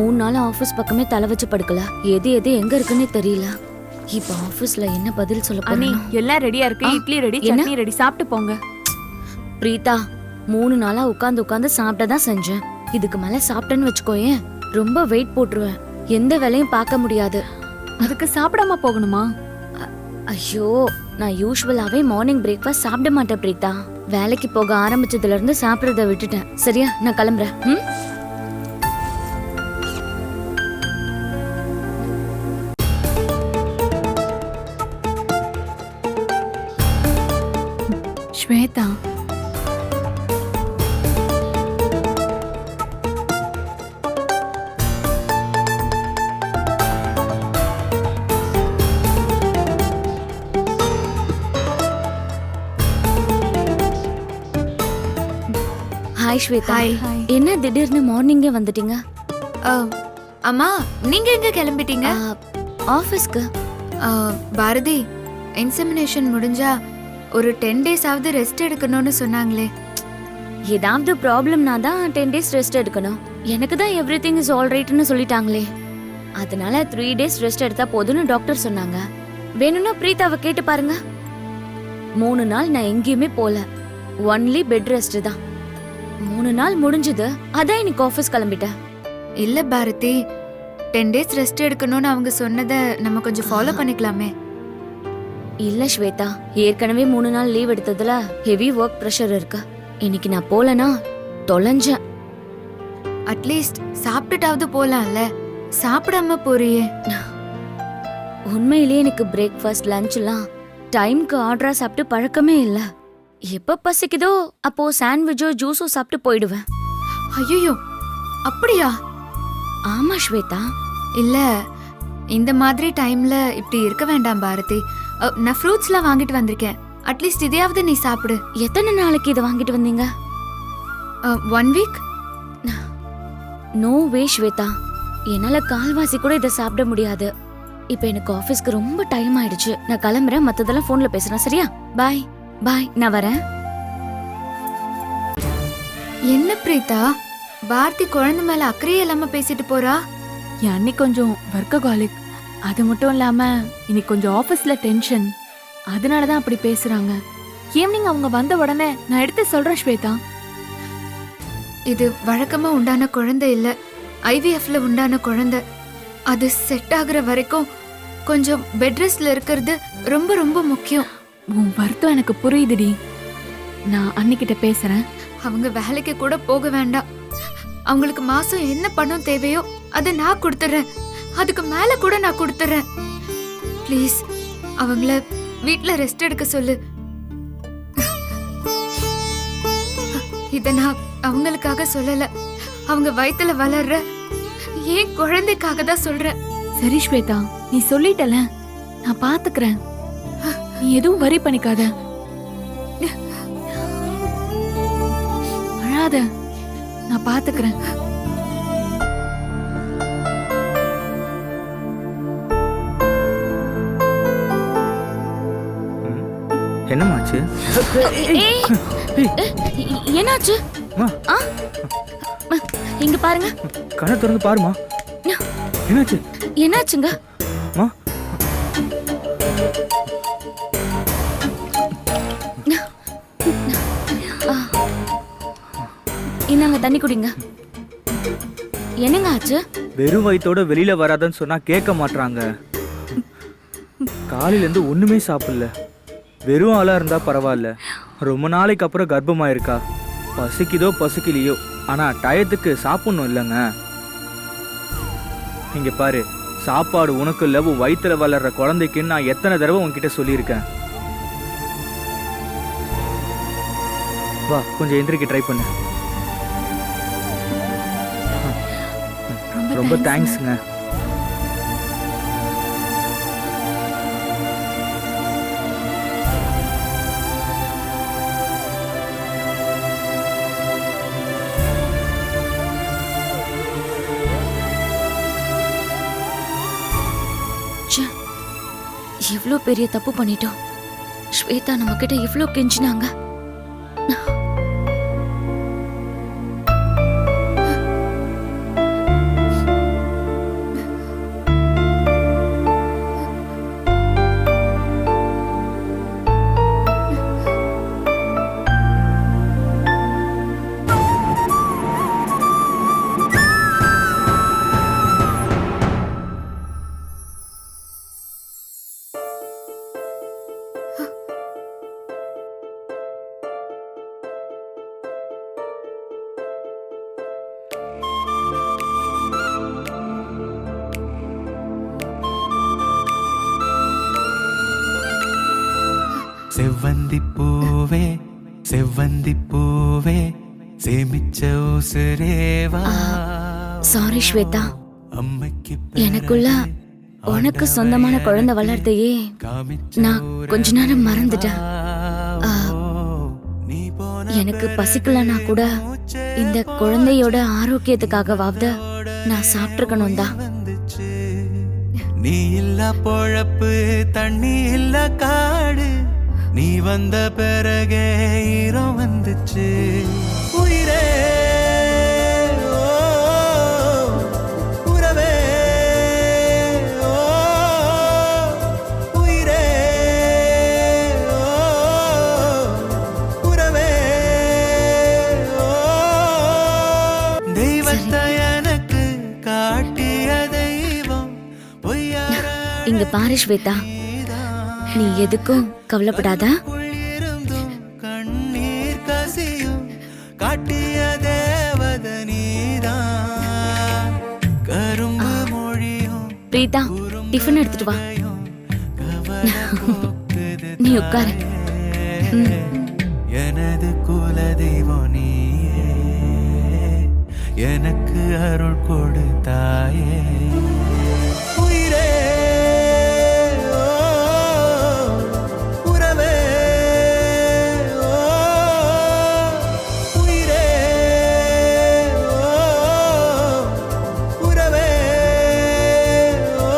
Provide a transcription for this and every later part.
3 நாள் ஆபீஸ் பக்கமே தலை வச்சு படுக்கல. எது எது எங்க இருக்குன்னே தெரியல. இப்ப ஆபீஸ்ல என்ன பதில் சொல்ல அண்ணி போறேன்? எல்லாம் ரெடியா இருக்கு. இட்லி ரெடி, சட்னி ரெடி, சாப்பிட்டு போங்க. பிரீதா, 3 நாளா உட்கார்ந்து சாப்பிட்டதான் செஞ்சேன். இதுக்கு மேல சாப்பிட்டேன்னு வச்சுக்கோயேன், ரொம்ப வெயிட் போட்டுருவேன். எந்த வேலையும் பார்க்க முடியாது. அதுக்கு சாப்பிடாம போகணுமா? ஐயோ, நான் யூசுவலாவே மார்னிங் பிரேக்ஃபாஸ்ட் சாப்பிட மாட்டேன் பிரீதா. வேலைக்கு போக ஆரம்பிச்சதுல இருந்து சாப்பிடறத விட்டுட்டேன். சரியா, நான் கிளம்புறேன். ஸ்வேதா, ஹாய் ஸ்வேதா. ஹாய். என்ன திடீர்னு மார்னிங்கே வந்துட்டீங்க? அம்மா, நீங்க எங்க கிளம்பிட்டீங்க? ஆபீஸ்க்கு. பாரதி, இன்செமினேஷன் முடிஞ்சா ஒரு 10 days ஆவது ரெஸ்ட் எடுக்கணும்னு சொன்னாங்களே. ஏதாவது ப்ராப்ளம்னா தான் 10 days ரெஸ்ட் எடுக்கணும். எனக்கு தான் எவ்ரிதிங் இஸ் ஆல் ரைட்னு சொல்லிட்டாங்களே. அதனால 3 days ரெஸ்ட் எடுத்தா போதும்னு டாக்டர் சொன்னாங்க. வேணும்னா பிரீதாவை கேட்டு பாருங்க. 3 நாள் நான் எங்கேயுமே போல. ஒன்லி பெட் ரெஸ்ட் தான். 3 நாள் முடிஞ்சது, அதான் இன்னைக்கு ஆபீஸ் கிளம்பிட்டேன். இல்ல பாரதி, 10 days ரெஸ்ட் எடுக்கணும்னு அவங்க சொன்னதை நம்ம கொஞ்சம் ஃபாலோ பண்ணிக்கலாமே. இல்ல ஸ்வேதா, ஏற்கனவே 3 நாள் லீவ் எடுத்ததுல ஹெவி ஒர்க் பிரஷர் இருக்கு. இன்னைக்கு நான் போலனா தொலைஞ்சேன். அட்லீஸ்ட் சாப்பிட்டுட்டாவது போலாம்ல. சாப்பிடாம போறியே. உண்மையிலேயே எனக்கு பிரேக்ஃபாஸ்ட் லஞ்ச் எல்லாம் டைம்க்கு ஆர்டரா சாப்பிட்டு பழக்கமே இல்ல. எப்ப பசிக்குதோ அப்போ சாண்ட்விச்சோ ஜூஸோ சாப்பிட்டு போயிடுவேன். ஐயோ, அப்படியா? ஆமா ஸ்வேதா. இல்ல, இந்த மாதிரி டைம்ல இப்படி இருக்க வேண்டாம் பாரதி. நான் ஃப்ரூட்ஸ்லாம் வாங்கிட்டு வந்திருக்கேன். அட்லீஸ்ட் இதையாவது நீ சாப்பிடு. எத்தனை நாளைக்கு இதை வாங்கிட்டு வந்தீங்க? 1 week. நோ வே ஸ்வேதா, என்னால கால்வாசி கூட இதை சாப்பிட முடியாது. இப்ப எனக்கு ஆபீஸ்க்கு ரொம்ப டைம் ஆயிடுச்சு. நான் கிளம்புறேன். மத்ததெல்லாம் போன்ல பேசுறேன். சரியா? பாய் பாய், நான் வரேன். என்ன பிரீதா, பாரதி குழந்தை மேல அக்கறையே இல்லாம பேசிட்டு போறா. என் அண்ணி கொஞ்சம் வர்க்ககாலிக். அது மட்டும் இல்லாம இன்னைக்கு கொஞ்சம் ஆபீஸ்ல டென்ஷன். அதனாலதான் அப்படி பேசுறாங்க. ஈவினிங் அவங்க வந்த உடனே நான் எடுத்து சொல்றேன் ஸ்வேதா. இது வழக்கமா உண்டான குழந்தை இல்ல, IVFல உண்டான குழந்தை. அது செட் ஆகுற வரைக்கும் கொஞ்சம் பெட் ரெஸ்ட்ல இருக்கிறது ரொம்ப ரொம்ப முக்கியம். உன் வருத்தம் எனக்கு புரியுதுடி. நான் அன்னிக்கிட்ட பேசுறேன். அவங்க வேலைக்கு கூட போக வேண்டாம். அவங்களுக்கு மாசம் என்ன பணம் தேவையோ அதை நான் கொடுத்துறேன். அதுக்கு மேல கூட நான் கொடுத்துறேன். ப்ளீஸ், அவங்கள வீட்ல ரெஸ்ட் எடுக்க சொல்லு. இத நான் அவங்களுக்காக சொல்லல, அவங்க வயித்துல வளர்ற ஏன் குழந்தைக்காக தான் சொல்றேன். சரி ஸ்வேதா, நீ சொல்லிட்டல, நான் பாத்துக்கிறேன். நீ எதுவும் வரி பண்ணிக்காத. அழாத, நான் பாத்துக்கிறேன். என்னமாச்சு? என்னாச்சு? இங்க பாருங்க. கண்ணை திறந்து பாருமா. என்னாச்சு? என்னாச்சுங்க? இந்தாங்க தண்ணி குடிங்க. என்னங்க ஆச்சு? வெறும் வயித்தோட வெளியில வராதன்னு சொன்னா கேட்க மாட்டாங்க. காலையில இருந்து ஒண்ணுமே சாப்பிடல. வெறும் ஆளா இருந்தா பரவாயில்ல, ரொம்ப நாளைக்கு அப்புறம் கர்ப்பமாயிருக்கா. பசிக்குதோ பசிக்கலையோ, ஆனா டயத்துக்கு சாப்பிடணும் இல்லைங்க. இங்க பாரு, சாப்பாடு உனக்கு இல்ல, உன் வயிற்றுல வளர்ற குழந்தைக்குன்னு நான் எத்தனை தடவை உன்கிட்ட சொல்லியிருக்கேன். வா, கொஞ்சம் எந்திரிக்க ட்ரை பண்ணு. ரொம்ப தேங்க்ஸ்ங்க. இவ்ளோ பெரிய தப்பு பண்ணிட்டோம். ஸ்வேதா நம்ம கிட்ட இவ்ளோ கெஞ்சினாங்க. செவ்வந்தி பூவே செவ்வந்தி பூவே சேமிச்ச உசுரேவா சாரி ஸ்வேதா, அம்மைக்கு எனக்குள்ள உனக்கு சொந்தமான குழந்தை வளர்த்தையே நான் கொஞ்ச நேரம் மறந்துட்டேன். எனக்கு பசிக்கலனா கூட இந்த குழந்தையோட ஆரோக்கியத்துக்காகவாவது நான் சாப்பிட்டுருக்கணும் தான். நீ இல்ல பொழப்பு தண்ணி இல்ல காடு நீ வந்த பிறகே ஈரம் வந்துச்சு உயிரே ஓ, உறவே ஓ, உயிரே ஓ, உறவே ஓ, தெய்வத்தை எனக்கு காட்டிய தெய்வம் பொய்யார இங்க பாரு ஸ்வேதா, நீ எதுக்கும் கவலைப்படாத. கண்ணீர் கசியும் காட்டிய தேவத நீதான் கரும்பு மொழியும் பிரீதா, டிஃபன் எடுத்துட்டு வா. நீ உட்காரு. எனது குல தெய்வம் நீயே எனக்கு அருள் கொடுத்தாயே உயிரே ஓ, உறவே ஓ, உயிரே ஓ, உறவே ஓ.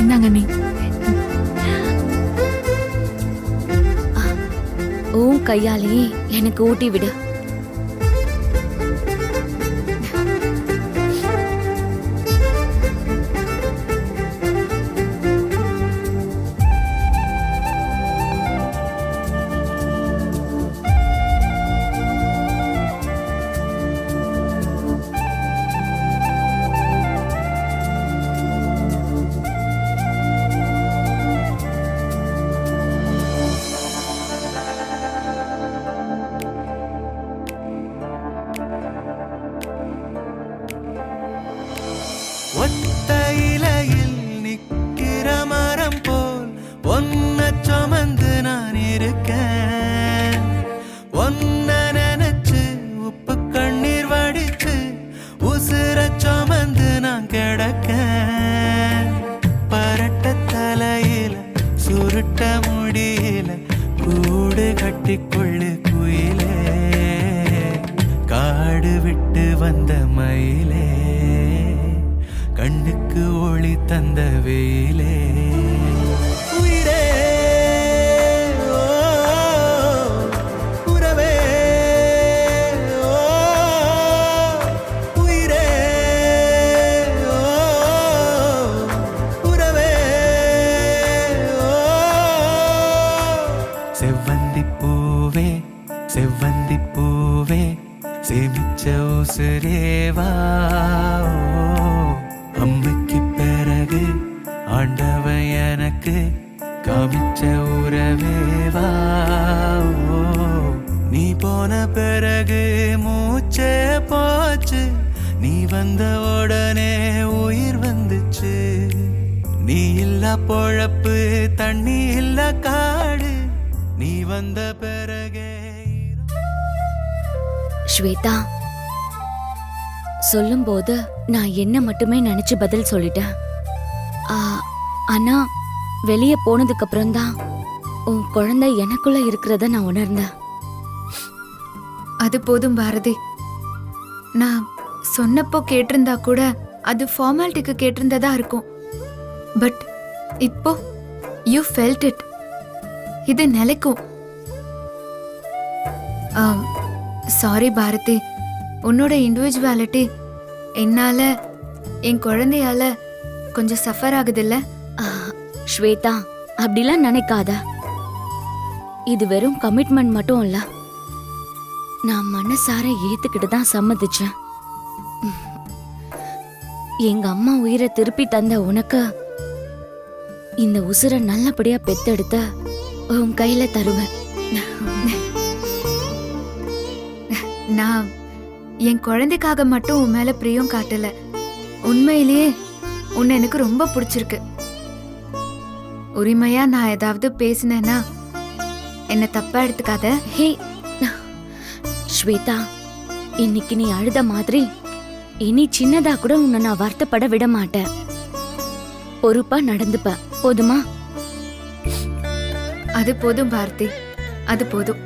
இந்தாங்க நீ. உன் கையாலேயே எனக்கு ஊட்டி விடு. ஒத்த இலையில் நிக்கிற மரம் போல் ஒன்ன சுமந்து நான் இருக்கேன் ஒன்ன நினைச்சு உப்பு கண்ணீர் வடிச்சு உசுர சுமந்து நான் கிடக்கேன் பரட்ட தலையில சுருட்ட முடியல கூடு கட்டிக்கொள்ளு குயிலே காடு விட்டு வந்த மயிலே கண்ணுக்கு ஒளி தந்த வெயிலே உயிரே ஓ, உறவே ஓ, உயிரே ஓ, உறவே ஓ. செவ்வந்தி பூவே செவ்வந்தி பூவே சேமிச்ச உசுரேவா அம்மைக்கு பிறகு ஆண்டவன் எனக்கு காமிச்ச உறவேவா நீ போன பிறகு மூச்சே போச்சு நீ வந்த உடனே உயிர் வந்துச்சு நீ இல்ல பொழப்பு தண்ணி இல்ல காடு நீ வந்த பிறகே ஸ்வேதா, சொல்லும்போது நான் என்ன மட்டுமே நினைச்சு பதில் சொல்லிட்டேன். ஆனா வெளியே போனதுக்கு அப்புறம் தான் உன் குழந்தை எனக்குள்ள இருக்கிறத நான் உணர்ந்தேன். அது போதும் பாரதி. நான் சொன்னப்போ கேட்டிருந்தா கூட அது ஃபார்மாலிட்டிக்கு கேட்டிருந்ததா இருக்கும். பட் இப்போ யூ ஃபெல்ட் இட். இது நிலைக்கும். சாரி பாரதி, உன்னோட இண்டிவிஜுவாலிட்டி என்னால என் குழந்தையால கொஞ்சம் சஃபர் ஆகுதுல்ல. ஸ்வேதா, அப்படிலாம் நினைக்காத. இது வெறும் கமிட்மெண்ட் மட்டும் இல்ல, நான் மனசார ஏத்துக்கிட்டு தான் சம்மதிச்சேன். எங்க அம்மா உயிரை திருப்பி தந்த உனக்கு இந்த உசுரை நல்லபடியா பெத்தெடுத்த உன் கையில தருவேன். நான் என் குழந்தைக்காக மட்டும் உன் மேல பிரியம் காட்டல. உண்மையிலேயே உன்னை எனக்கு ரொம்ப பிடிச்சிருக்கு. உரிமையா நான் ஏதாவது பேசினேன்னா என்ன தப்பா எடுத்துக்காத. ஹே ஸ்வேதா, இன்னைக்கு நீ அழுத மாதிரி இனி சின்னதா கூட உன்னை நான் வருத்தப்பட விட மாட்டேன். பொறுப்பா நடந்துப்ப, போதுமா? அது போதும் பாரதி, அது போதும்.